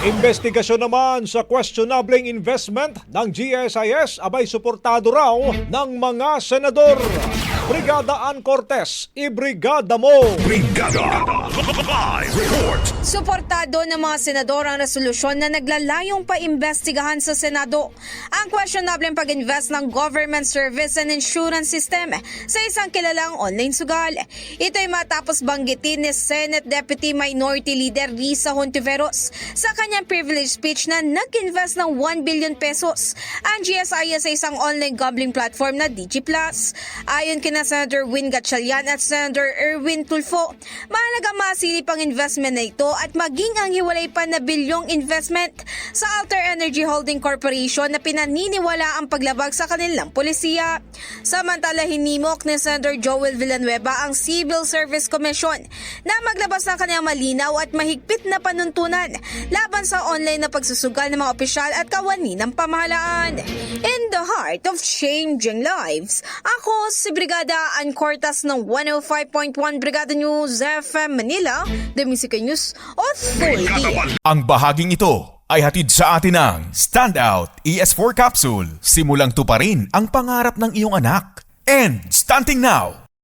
Investigasyon naman sa questionableng investment ng GSIS abay suportado raw ng mga senador. Brigada Ann Cortez, ibrigada mo! Brigada Live Report. Suportado ng mga senador ang resolusyon na naglalayong paimbestigahan sa Senado ang questionableng pag-invest ng Government Service and Insurance System sa isang kilalang online sugal. Ito ay matapos banggitin ni Senate Deputy Minority Leader Risa Hontiveros sa kanyang privilege speech na nag-invest ng 1 billion pesos ang GSIS sa isang online gambling platform na DG Plus. Ayon kina Senator Win Gatchalian at Senator Erwin Tulfo, mahalaga masilip ang investment na ito at maging ang hiwalay pa na bilyong investment sa Alter Energy Holding Corporation na pinaniniwala ang paglabag sa kanilang polisiya. Samantala, hinimok ni Senator Joel Villanueva ang Civil Service Commission na maglabas ng kanyang malinaw at mahigpit na panuntunan laban sa online na pagsusugal ng mga opisyal at kawani ng pamahalaan. In the heart of changing lives, ako si Brigada Ann Cortez ng 105.1 Brigada News FM Manila, The Music News Authority. Ang bahaging ito ay hatid sa atin ng Standout ES4 Capsule. Simulang tuparin ang pangarap ng iyong anak. And stunting now,